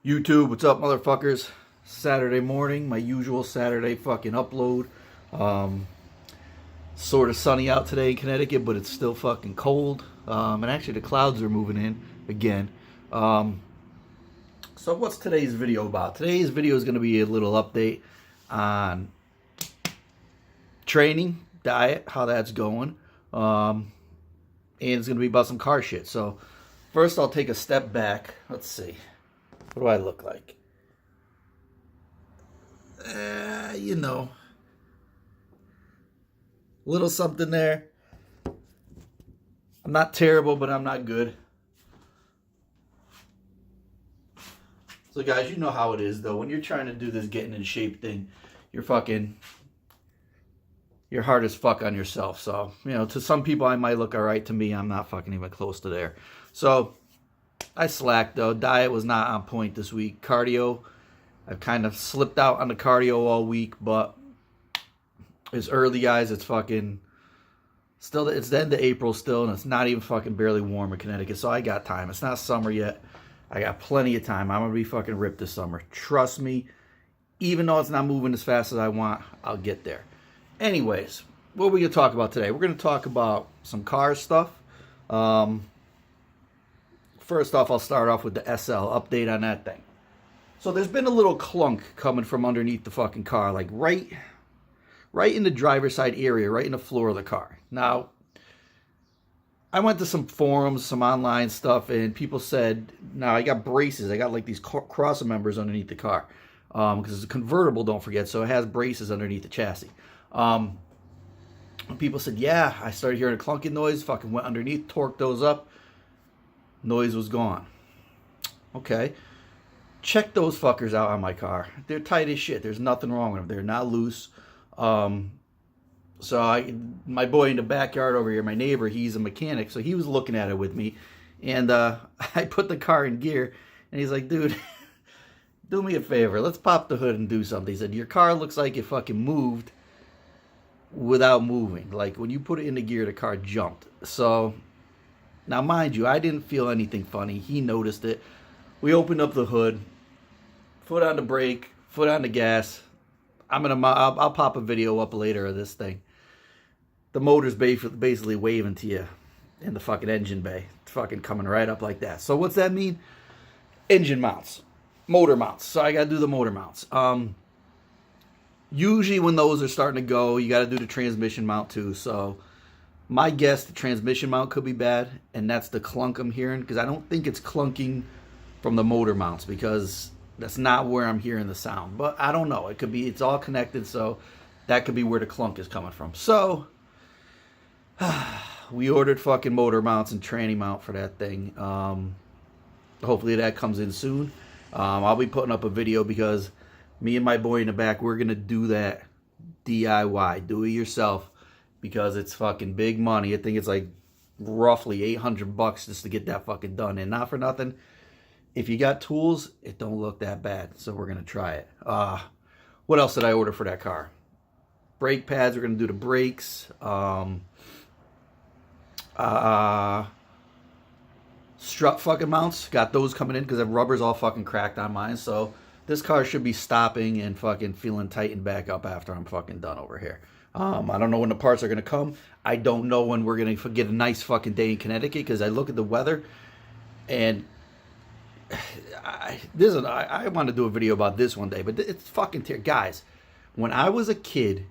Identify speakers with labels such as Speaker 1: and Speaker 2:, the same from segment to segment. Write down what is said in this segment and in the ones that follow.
Speaker 1: YouTube, what's up, motherfuckers? Saturday morning, my usual Saturday fucking upload. Sort of sunny out today in Connecticut, but it's still fucking cold. And actually, the clouds are moving in again. So, what's today's video about? Today's video is going to be a little update on training, diet, how that's going. And it's going to be about some car shit. So, first, I'll take a step back. Let's see. What do I look like? You know, little something there. I'm not terrible, but I'm not good. So, guys, you know how it is, though. When you're trying to do this getting in shape thing, you're hard as fuck on yourself. So, you know, to some people, I might look all right. To me, I'm not fucking even close to there. So, I slacked, though. Diet was not on point this week. Cardio, I've kind of slipped out on the cardio all week, but it's early, guys. It's fucking still, it's the end of April still, and it's not even fucking barely warm in Connecticut, so I got time. It's not summer yet. I got plenty of time. I'm going to be fucking ripped this summer. Trust me. Even though it's not moving as fast as I want, I'll get there. Anyways, what are we going to talk about today? We're going to talk about some car stuff. First off, I'll start off with the SL update on that thing. So there's been a little clunk coming from underneath the fucking car, like right in the driver's side area, right in the floor of the car. Now, I went to some forums, some online stuff, and people said, now I got braces. I got like these cross members underneath the car. Because it's a convertible, don't forget, so it has braces underneath the chassis. People said, yeah, I started hearing a clunking noise, fucking went underneath, torqued those up. Noise was gone. Okay. Check those fuckers out on my car. They're tight as shit. There's nothing wrong with them. They're not loose. So my boy in the backyard over here, my neighbor, he's a mechanic, so he was looking at it with me. And I put the car in gear, and he's like, dude, do me a favor. Let's pop the hood and do something. He said, your car looks like it fucking moved without moving. Like, when you put it into gear, the car jumped. So, now mind you, I didn't feel anything funny. He noticed it. We opened up the hood, foot on the brake, foot on the gas. I'll pop a video up later of this thing. The motor's basically waving to you in the fucking engine bay. It's fucking coming right up like that. So what's that mean? Engine mounts, motor mounts. So I gotta do the motor mounts. Usually when those are starting to go, you gotta do the transmission mount too. So my guess, the transmission mount could be bad, and that's the clunk I'm hearing, because I don't think it's clunking from the motor mounts, because that's not where I'm hearing the sound. But I don't know. It could be, it's all connected, so that could be where the clunk is coming from. So, we ordered fucking motor mounts and tranny mount for that thing. Hopefully that comes in soon. I'll be putting up a video, because me and my boy in the back, we're going to do that DIY, do it yourself, because it's fucking big money. I think it's like roughly $800 just to get that fucking done. And not for nothing, if you got tools, it don't look that bad. So we're going to try it. What else did I order for that car? Brake pads. We're going to do the brakes. Strut fucking mounts. Got those coming in, because the rubber's all fucking cracked on mine. So this car should be stopping and fucking feeling tightened back up after I'm fucking done over here. I don't know when the parts are going to come. I don't know when we're going to get a nice fucking day in Connecticut, because I look at the weather, and I want to do a video about this one day, but it's fucking guys, when I was a kid,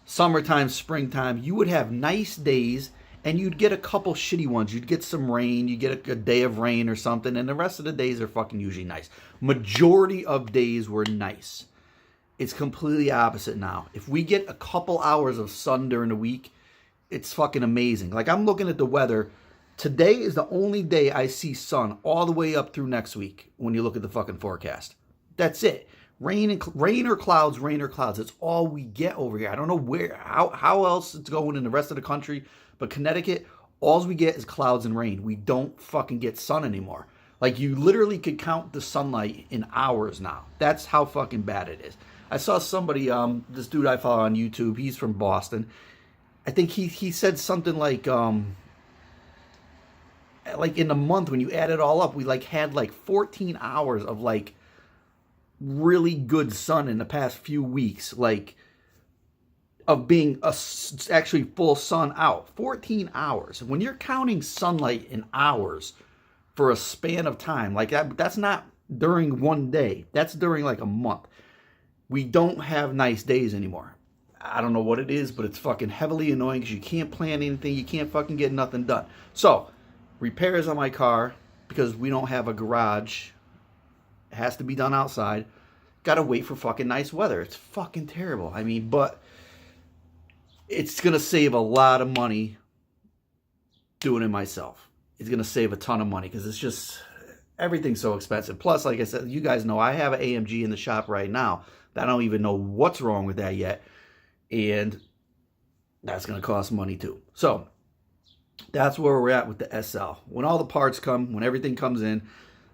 Speaker 1: summertime, springtime, you would have nice days, and you'd get a couple shitty ones. You'd get some rain, you get a day of rain or something, and the rest of the days are fucking usually nice. Majority of days were nice. It's completely opposite now. If we get a couple hours of sun during the week, it's fucking amazing. Like, I'm looking at the weather. Today is the only day I see sun all the way up through next week when you look at the fucking forecast. That's it. Rain or clouds, rain or clouds. It's all we get over here. I don't know how else it's going in the rest of the country, but Connecticut, all we get is clouds and rain. We don't fucking get sun anymore. Like, you literally could count the sunlight in hours now. That's how fucking bad it is. I saw somebody, this dude I follow on YouTube, he's from Boston. I think he said something like, like in a month when you add it all up, we like had like 14 hours of like really good sun in the past few weeks, like of being actually full sun out. 14 hours. When you're counting sunlight in hours for a span of time, like that's not during one day. That's during like a month. We don't have nice days anymore. I don't know what it is, but it's fucking heavily annoying because you can't plan anything. You can't fucking get nothing done. So, repairs on my car, because we don't have a garage, it has to be done outside. Gotta wait for fucking nice weather. It's fucking terrible. I mean, but it's gonna save a lot of money doing it myself. It's gonna save a ton of money because it's just, everything's so expensive. Plus, like I said, you guys know I have an AMG in the shop right now. I don't even know what's wrong with that yet. And that's going to cost money too. So that's where we're at with the SL. When all the parts come, when everything comes in,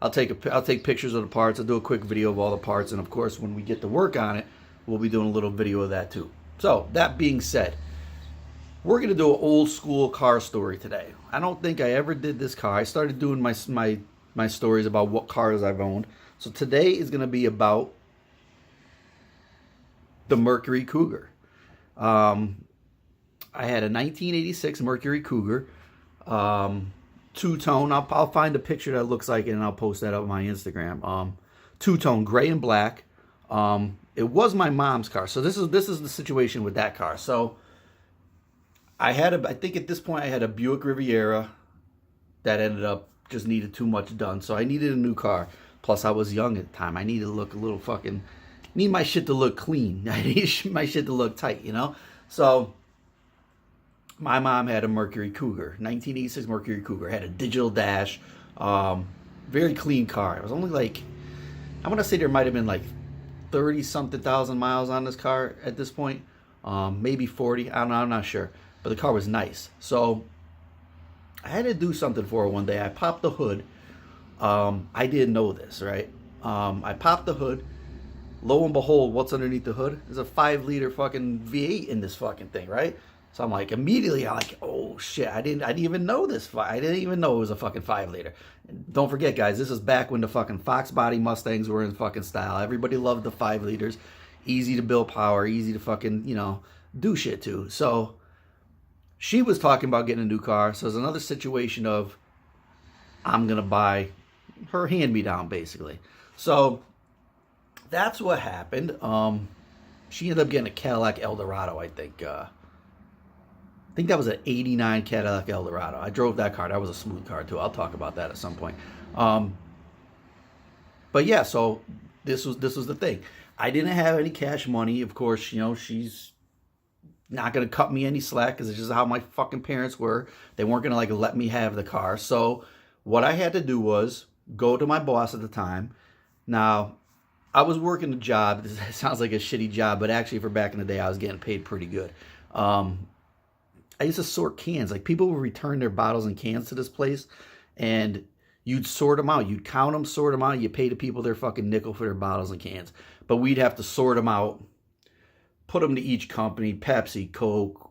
Speaker 1: I'll take pictures of the parts. I'll do a quick video of all the parts. And of course, when we get to work on it, we'll be doing a little video of that too. So that being said, we're going to do an old school car story today. I don't think I ever did this car. I started doing my stories about what cars I've owned. So today is going to be about the Mercury Cougar. I had a 1986 Mercury Cougar, two-tone. I'll find a picture that looks like it and I'll post that up on my Instagram. Two-tone, gray and black. It was my mom's car. So this is the situation with that car. So I think at this point I had a Buick Riviera that ended up just needed too much done. So I needed a new car. Plus I was young at the time. I needed to look a little fucking, need my shit to look clean. I need my shit to look tight, you know? So my mom had a Mercury Cougar, 1986 Mercury Cougar. Had a digital dash, very clean car. It was only like, I want to say there might have been like 30-something thousand miles on this car at this point. Maybe 40, I don't know, I'm not sure. But the car was nice. So I had to do something for her one day. I popped the hood. I didn't know this, right? I popped the hood. Lo and behold, what's underneath the hood? There's a 5-liter fucking V8 in this fucking thing, right? So I'm like, immediately, I'm like, oh shit, I didn't even know this. I didn't even know it was a fucking 5-liter. Don't forget, guys, this is back when the fucking Fox body Mustangs were in fucking style. Everybody loved the 5 liters. Easy to build power, easy to fucking, you know, do shit to. So she was talking about getting a new car. So it's another situation of, I'm going to buy her hand-me-down, basically. So that's what happened. She ended up getting a Cadillac Eldorado, I think. I think that was an 89 Cadillac Eldorado. I drove that car. That was a smooth car, too. I'll talk about that at some point. But yeah, so this was the thing. I didn't have any cash money. Of course, you know, she's not going to cut me any slack because it's just how my fucking parents were. They weren't going to, like, let me have the car. So what I had to do was go to my boss at the time. Now, I was working a job. This sounds like a shitty job, but actually for back in the day, I was getting paid pretty good. I used to sort cans. Like, people would return their bottles and cans to this place, and you'd sort them out. You'd count them, sort them out. You pay the people their fucking nickel for their bottles and cans. But we'd have to sort them out, put them to each company, Pepsi, Coke,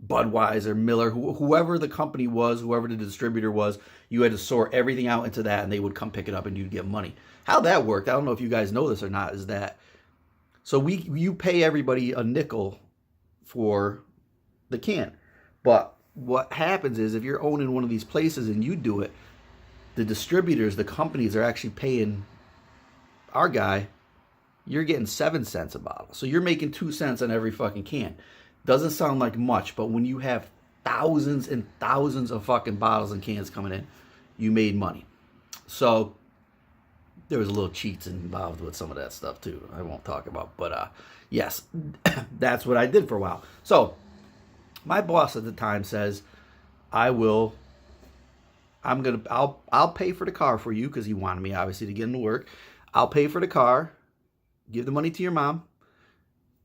Speaker 1: Budweiser, Miller, whoever the company was, whoever the distributor was, you had to sort everything out into that, and they would come pick it up, and you'd get money. How that worked, I don't know if you guys know this or not, is that, so you pay everybody a nickel for the can. But what happens is, if you're owning one of these places and you do it, the distributors, the companies are actually paying our guy, you're getting 7 cents a bottle. So you're making 2 cents on every fucking can. Doesn't sound like much, but when you have thousands and thousands of fucking bottles and cans coming in, you made money. So there was a little cheats involved with some of that stuff too. I won't talk about, but yes, that's what I did for a while. So my boss at the time says, I'll pay for the car for you, because he wanted me obviously to get into work. I'll pay for the car, give the money to your mom,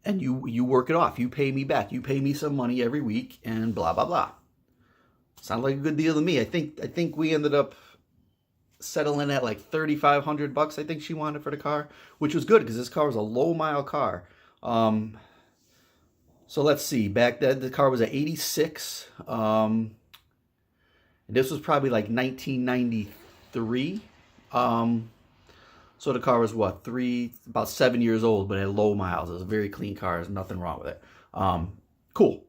Speaker 1: and you work it off. You pay me back. You pay me some money every week, and blah blah blah. Sounds like a good deal to me. I think we ended up settling at like $3,500. I think she wanted for the car, which was good because this car was a low mile car. So let's see. Back then, the car was an 86. And this was probably like 1993. So the car was what, about 7 years old, but had low miles. It was a very clean car. There's nothing wrong with it. Cool.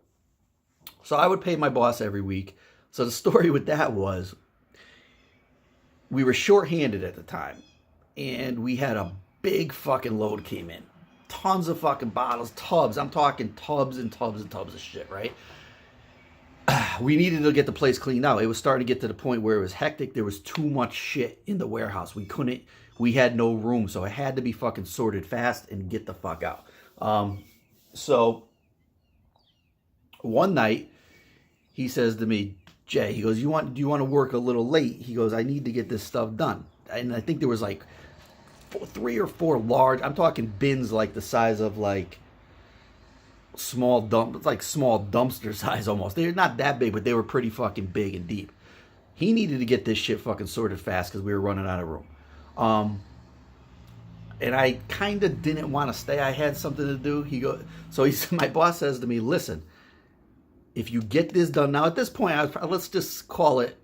Speaker 1: So I would pay my boss every week. So the story with that was, we were short-handed at the time, and we had a big fucking load came in. Tons of fucking bottles, tubs. I'm talking tubs and tubs and tubs of shit, right? We needed to get the place cleaned out. It was starting to get to the point where it was hectic. There was too much shit in the warehouse. We had no room, so it had to be fucking sorted fast and get the fuck out. So one night, he says to me, Jay, he goes, do you want to work a little late? He goes, I need to get this stuff done. And I think there was like 3 or 4 large, I'm talking bins like the size of like small dumpster size almost. They're not that big, but they were pretty fucking big and deep. He needed to get this shit fucking sorted fast because we were running out of room. And I kind of didn't want to stay. I had something to do. My boss says to me, listen, if you get this done now, at this point, let's just call it,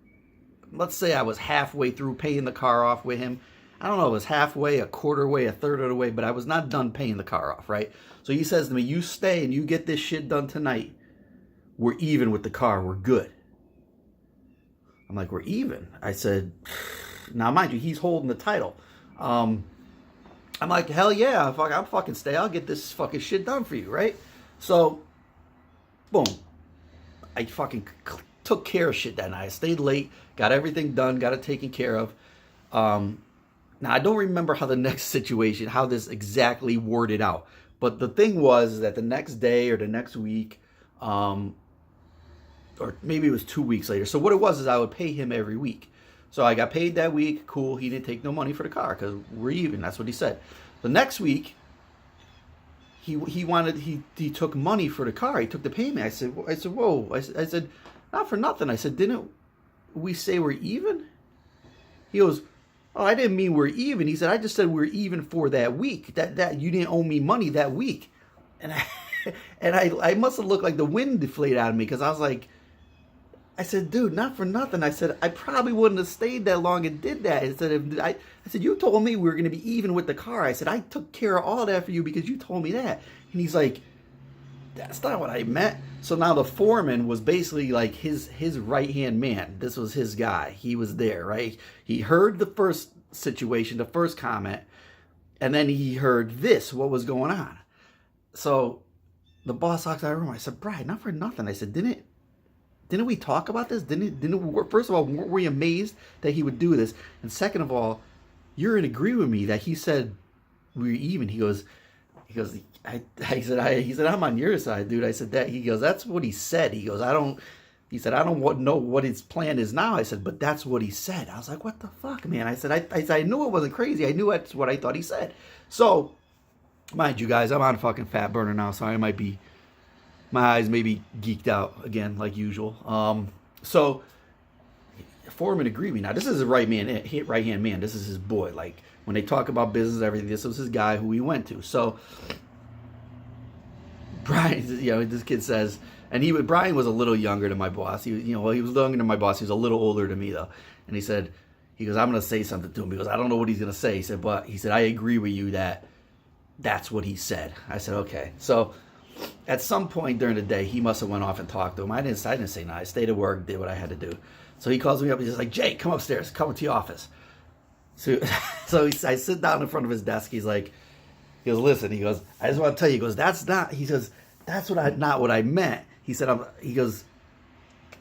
Speaker 1: let's say I was halfway through paying the car off with him. I don't know, it was halfway, a quarter way, a third of the way, but I was not done paying the car off, right? So he says to me, you stay and you get this shit done tonight. We're even with the car. We're good. I'm like, we're even? I said, now mind you, he's holding the title. I'm like, hell yeah, I'll fucking stay. I'll get this fucking shit done for you, right? So, boom. I fucking took care of shit that night. I stayed late, got everything done, got it taken care of. Now, I don't remember how the next situation, how this exactly worded out. But the thing was that the next day or the next week, or maybe it was 2 weeks later. So what it was is I would pay him every week. So I got paid that week. Cool. He didn't take no money for the car because we're even. That's what he said. The next week, he took money for the car. He took the payment. I said, whoa. I said, not for nothing. I said, didn't we say we're even? He goes, oh, I didn't mean we're even. He said, I just said we're even for that week. That you didn't owe me money that week. And I must have looked like the wind deflated out of me because I was like, I said, dude, not for nothing. I said, I probably wouldn't have stayed that long and did that. I said, you told me we were going to be even with the car. I said, I took care of all that for you because you told me that. And he's like, that's not what I meant. So now the foreman was basically like his right-hand man. This was his guy. He was there, right? He heard the first situation, the first comment, and then he heard what was going on. So the boss walks out of the room. I said, Brian, not for nothing. I said, didn't we talk about this? First of all, weren't we amazed that he would do this? And second of all, you're in agreement with me that he said we're even. He said, I'm on your side, dude. I said that. He goes, that's what he said. He goes, I don't know what his plan is now. I said, but that's what he said. I was like, what the fuck, man? I said, I knew it wasn't crazy. I knew that's what I thought he said. So, mind you guys, I'm on fucking fat burner now, so my eyes may be geeked out again, like usual. So, foreman agreed with me. Now, this is a right-hand man. This is his boy. Like, when they talk about business, everything, this was his guy who he went to. So, Brian, this kid says, and Brian was a little younger than my boss. He was younger than my boss. He was a little older than me, though. And he goes, I'm going to say something to him because I don't know what he's going to say. He said, I agree with you that's what he said. I said, okay. So, at some point during the day, he must have went off and talked to him. I didn't say nothing. I stayed at work, did what I had to do. So he calls me up. He's just like, Jay, come upstairs. Come to your office. So I sit down in front of his desk. He goes, listen. He goes, I just want to tell you. He goes, that's not what I meant. He said,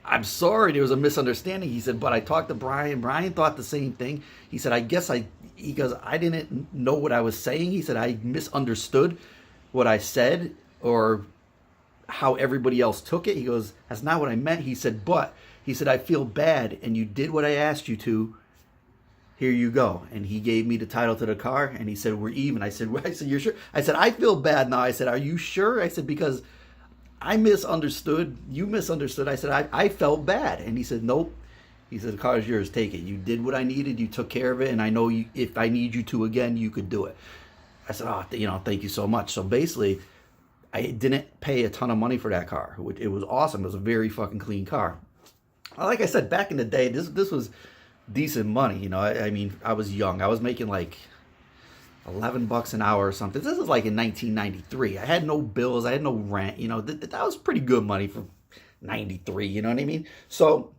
Speaker 1: I'm sorry. There was a misunderstanding. He said, but I talked to Brian. Brian thought the same thing. He said, I didn't know what I was saying. He said, I misunderstood what I said or how everybody else took it. He goes, that's not what I meant. He said, I feel bad and you did what I asked you to. Here you go. And he gave me the title to the car and he said, we're even. I said, you're sure? I said, I feel bad now. I said, are you sure? I said, because I misunderstood. You misunderstood. I said, I felt bad. And he said, nope. He said, the car is yours. Take it. You did what I needed. You took care of it. And I know if I need you to again, you could do it. I said, thank you so much. So basically, I didn't pay a ton of money for that car. It was awesome. It was a very fucking clean car. like I said, back in the day, this was decent money. You know, I mean, I was young. I was making like $11 an hour or something. This is like in 1993. I had no bills. I had no rent. You know, that was pretty good money for 93. You know what I mean? So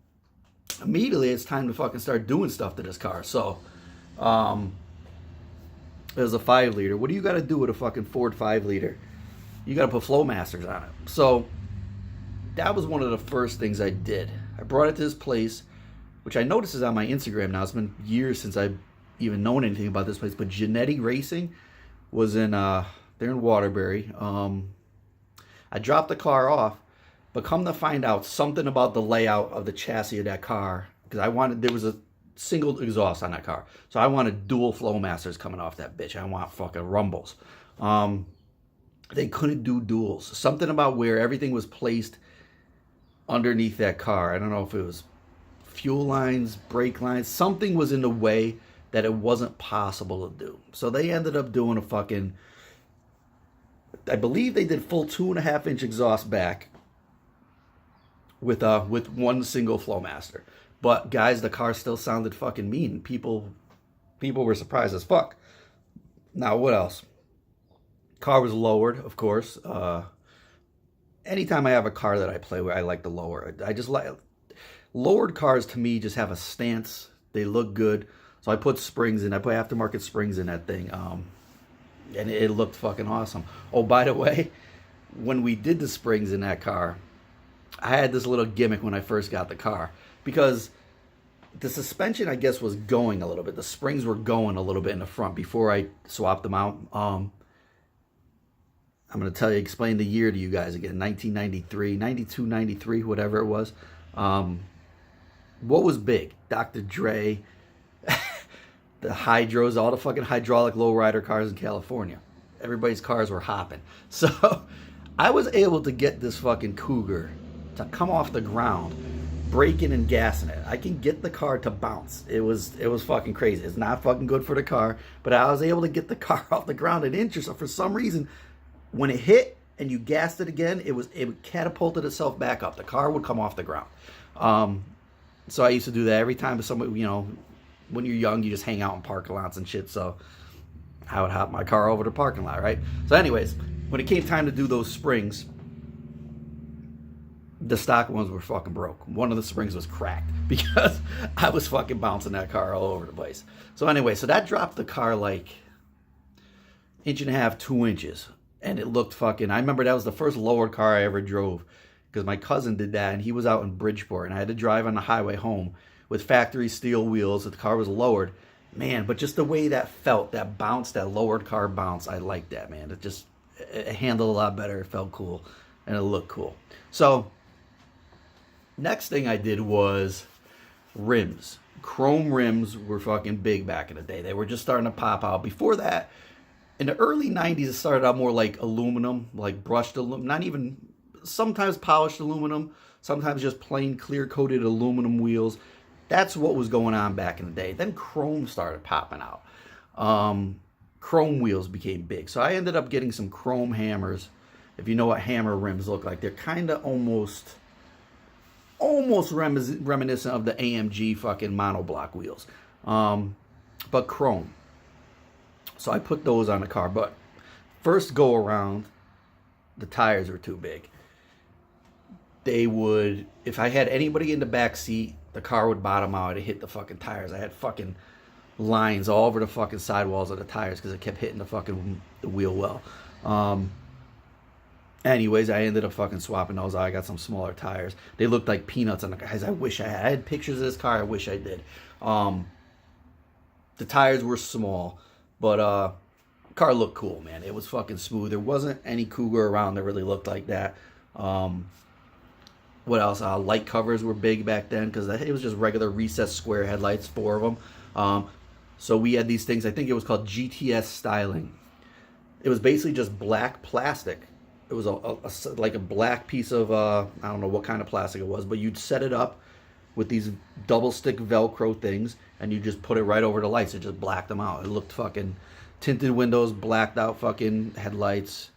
Speaker 1: immediately it's time to fucking start doing stuff to this car. So it was a 5-liter. What do you got to do with a fucking Ford 5-liter? You got to put Flowmasters on it. So that was one of the first things I did. I brought it to this place, which I noticed is on my Instagram now. It's been years since I've even known anything about this place, but Genetti Racing was in they're in Waterbury. I dropped the car off, but come to find out something about the layout of the chassis of that car, because there was a single exhaust on that car, so I wanted dual Flowmasters coming off that bitch. I want fucking rumbles. They couldn't do duals. Something about where everything was placed underneath that car. I don't know if it was fuel lines, brake lines, something was in the way that it wasn't possible to do. So they ended up doing a fucking, I believe they did full 2.5-inch exhaust back with one single Flowmaster. But guys, the car still sounded fucking mean. People were surprised as fuck. Now what else? Car was lowered, of course. Anytime I have a car that I play with, I like to lower it. I just like lowered cars. To me, just have a stance. They look good. So I put springs in. I put aftermarket springs in that thing, and it looked fucking awesome. Oh, by the way, when we did the springs in that car, I had this little gimmick when I first got the car, because the suspension, I guess, was going a little bit. The springs were going a little bit in the front before I swapped them out. I'm going to explain the year to you guys again, 1993, 92, 93, whatever it was. What was big? Dr. Dre, the Hydros, all the fucking hydraulic lowrider cars in California. Everybody's cars were hopping. So I was able to get this fucking Cougar to come off the ground, braking and gassing it. I can get the car to bounce. It was fucking crazy. It's not fucking good for the car, but I was able to get the car off the ground an inch or so. For some reason, when it hit and you gassed it again, it catapulted itself back up. The car would come off the ground. So I used to do that every time somebody, you know, when you're young, you just hang out in parking lots and shit. So I would hop my car over to the parking lot, right? So anyways, when it came time to do those springs, the stock ones were fucking broke. One of the springs was cracked because I was fucking bouncing that car all over the place. So anyway, so that dropped the car like 1.5 to 2 inches. And it looked fucking, I remember that was the first lowered car I ever drove, because my cousin did that and he was out in Bridgeport and I had to drive on the highway home with factory steel wheels. The car was lowered. Man, but just the way that felt, that bounce, that lowered car bounce, I liked that, man. It handled a lot better. It felt cool and it looked cool. So next thing I did was rims. Chrome rims were fucking big back in the day. They were just starting to pop out. Before that, in the early 90s, it started out more like aluminum, like brushed aluminum, not even, sometimes polished aluminum, sometimes just plain clear-coated aluminum wheels. That's what was going on back in the day. Then chrome started popping out. Chrome wheels became big. So I ended up getting some chrome hammers. If you know what hammer rims look like, they're kind of almost reminiscent of the AMG fucking monoblock wheels. But chrome. So I put those on the car, but first go around, the tires were too big. They would, if I had anybody in the back seat, the car would bottom out. It hit the fucking tires. I had fucking lines all over the fucking sidewalls of the tires because it kept hitting the wheel well. Anyways, I ended up fucking swapping those out. I got some smaller tires. They looked like peanuts on the guys. I wish I had pictures of this car. I wish I did. The tires were small. But car looked cool, man. It was fucking smooth. There wasn't any Cougar around that really looked like that. What else? Light covers were big back then because it was just regular recessed square headlights, 4 of them. So we had these things. I think it was called GTS styling. It was basically just black plastic. It was like a black piece of, I don't know what kind of plastic it was, but you'd set it up with these double stick Velcro things, and you just put it right over the lights. It just blacked them out. It looked fucking tinted windows, blacked out fucking headlights,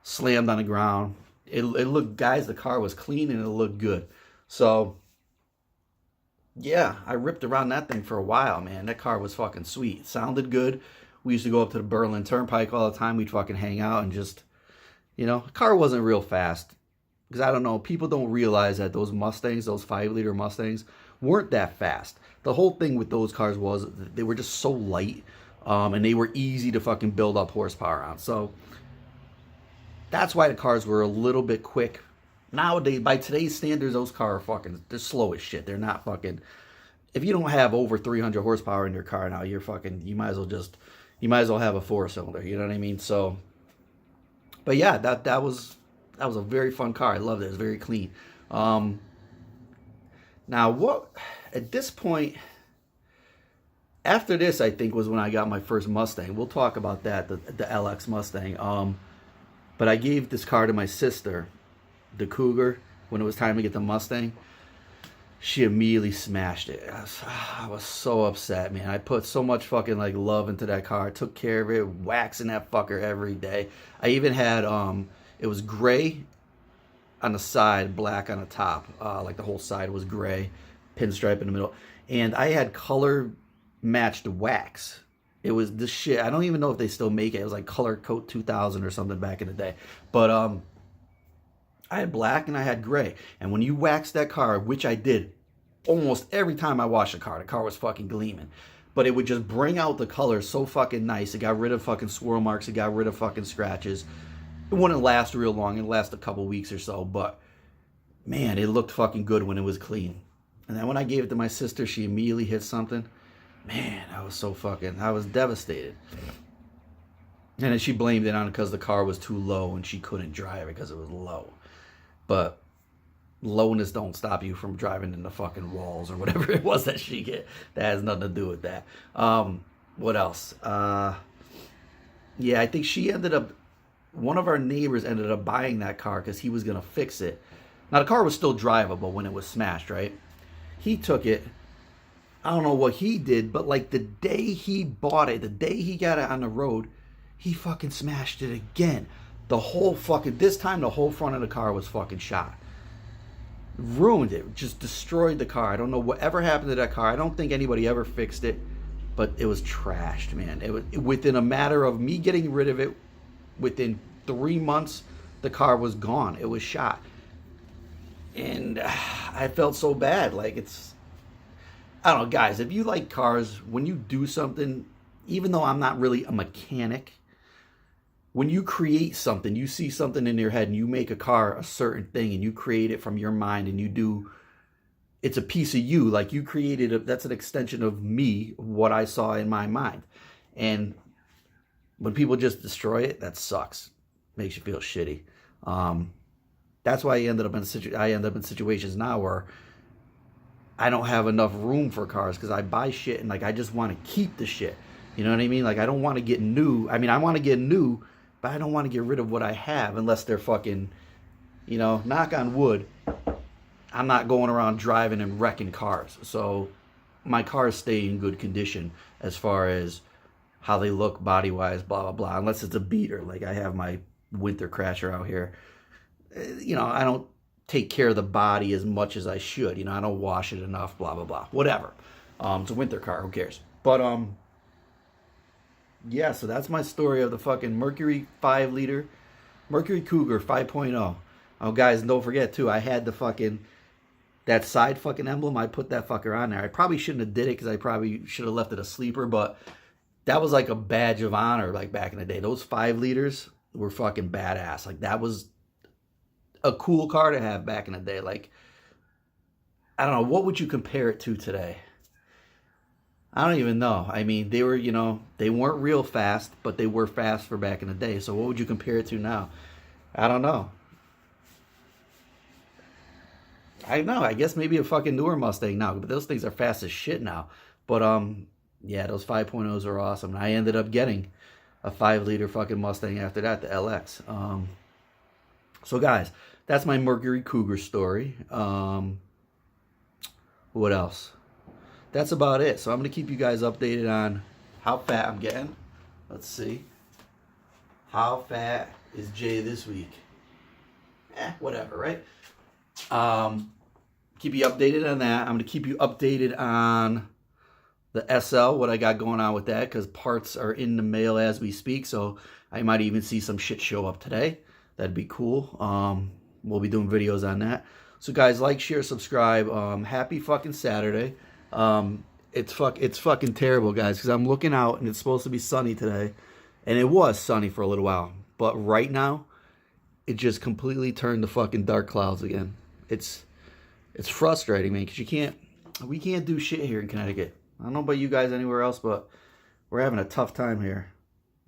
Speaker 1: slammed on the ground. It looked, guys, the car was clean and it looked good. So Yeah, I ripped around that thing for a while, man. That car was fucking sweet. It sounded good. We used to go up to the Berlin Turnpike all the time. We'd fucking hang out and just, the car wasn't real fast. Because I don't know, people don't realize that those Mustangs, those 5 liter Mustangs, weren't that fast. The whole thing with those cars was they were just so light, and they were easy to fucking build up horsepower on. So that's why the cars were a little bit quick. Nowadays, by today's standards, those cars are fucking, they're slow as shit. They're not fucking, if you don't have over 300 horsepower in your car now, you're fucking, you might as well have a 4 cylinder, you know what I mean? So, but yeah, that was a very fun car. I loved it. It was very clean. Now what, at this point, after this, I think was when I got my first Mustang. We'll talk about that, the LX Mustang. But I gave this car to my sister, the Cougar, when it was time to get the Mustang. She immediately smashed it. I was so upset, man. I put so much fucking like love into that car. I took care of it, waxing that fucker every day. I even had it was gray on the side, black on the top. Like the whole side was gray, pinstripe in the middle, and I had color matched wax. It was this shit. I don't even know if they still make it. It was like Color Coat 2000 or something back in the day. But I had black and I had gray. And when you wax that car, which I did almost every time I washed the car was fucking gleaming. But it would just bring out the color so fucking nice. It got rid of fucking swirl marks. It got rid of fucking scratches. It wouldn't last real long. It'd last a couple weeks or so. But, man, it looked fucking good when it was clean. And then when I gave it to my sister, she immediately hit something. Man, I was devastated. And then she blamed it on because the car was too low and she couldn't drive it because it was low. But lowness don't stop you from driving into fucking walls or whatever it was that she get. That has nothing to do with that. What else? Yeah, I think one of our neighbors ended up buying that car because he was going to fix it. Now, the car was still drivable when it was smashed, right? He took it. I don't know what he did, but like the day he bought it, the day he got it on the road, he fucking smashed it again. This time the whole front of the car was fucking shot. Ruined it, just destroyed the car. I don't know whatever happened to that car. I don't think anybody ever fixed it, but it was trashed, man. Within a matter of me getting rid of it, within 3 months, the car was gone. It was shot. And I felt so bad. Like I don't know, guys, if you like cars, when you do something, even though I'm not really a mechanic, when you create something, you see something in your head and you make a car a certain thing and you create it from your mind and it's a piece of you, like you created that's an extension of me, what I saw in my mind. And when people just destroy it, that sucks. Makes you feel shitty. That's why I end up in situations now where I don't have enough room for cars because I buy shit and like I just want to keep the shit. You know what I mean? Like I don't want to get new. I mean, I want to get new, but I don't want to get rid of what I have unless they're fucking, knock on wood. I'm not going around driving and wrecking cars. So my cars stay in good condition as far as how they look body-wise, blah, blah, blah. Unless it's a beater. Like I have my winter crasher out here. I don't take care of the body as much as I should. I don't wash it enough, blah, blah, blah. Whatever. It's a winter car. Who cares? But, yeah, so that's my story of the fucking Mercury 5-liter, Mercury Cougar 5.0. Oh, guys, and don't forget, too, I had that side fucking emblem. I put that fucker on there. I probably shouldn't have did it because I probably should have left it a sleeper, but that was like a badge of honor, like back in the day. Those 5 liters were fucking badass. Like, that was a cool car to have back in the day. Like, I don't know, what would you compare it to today? I don't even know. I mean, they were, they weren't real fast, but they were fast for back in the day. So what would you compare it to now? I don't know. I know. I guess maybe a fucking newer Mustang now, but those things are fast as shit now. But yeah, those 5.0s are awesome. I ended up getting a 5-liter fucking Mustang after that, the LX. So guys, that's my Mercury Cougar story. What else? That's about it. So I'm going to keep you guys updated on how fat I'm getting. Let's see. How fat is Jay this week? Whatever, right? keep you updated on that. I'm going to keep you updated on the SL, what I got going on with that, because parts are in the mail as we speak, so I might even see some shit show up today. That'd be cool. We'll be doing videos on that. So guys, like, share, subscribe. Happy fucking Saturday. It's fucking terrible, guys, because I'm looking out and it's supposed to be sunny today, and it was sunny for a little while, but right now it just completely turned to fucking dark clouds again. It's frustrating, man, because we can't do shit here in Connecticut. I don't know about you guys anywhere else, but we're having a tough time here.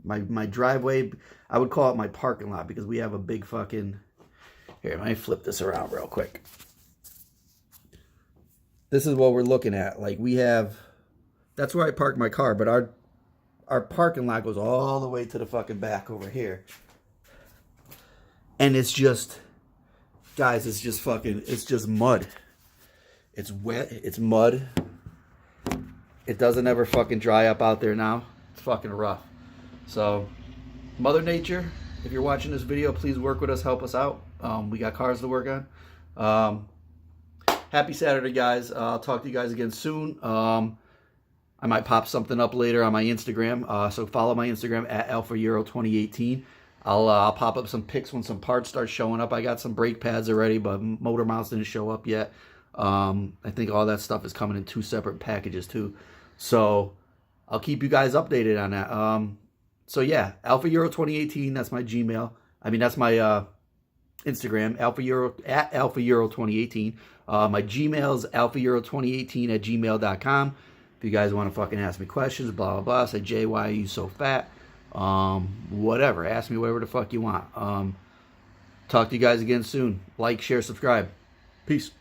Speaker 1: My driveway, I would call it my parking lot, because we have a big fucking... Here, let me flip this around real quick. This is what we're looking at. Like, we have... That's where I park my car, but our parking lot goes all the way to the fucking back over here. And it's just... Guys, it's just fucking... It's just mud. It's wet. It's mud. It doesn't ever fucking dry up out there now. It's fucking rough. So, Mother Nature, if you're watching this video, please work with us, help us out. We got cars to work on. Happy Saturday, guys. I'll talk to you guys again soon. I might pop something up later on my Instagram. So follow my Instagram at AlphaEuro2018. I'll pop up some pics when some parts start showing up. I got some brake pads already, but motor mounts didn't show up yet. I think all that stuff is coming in 2 separate packages too. So I'll keep you guys updated on that. So yeah, AlphaEuro2018, that's my Gmail. I mean, that's my Instagram, at AlphaEuro2018. My Gmail is alphaeuro2018@gmail.com. If you guys want to fucking ask me questions, blah, blah, blah, say, Jay, why are you so fat? Whatever. Ask me whatever the fuck you want. Talk to you guys again soon. Like, share, subscribe. Peace.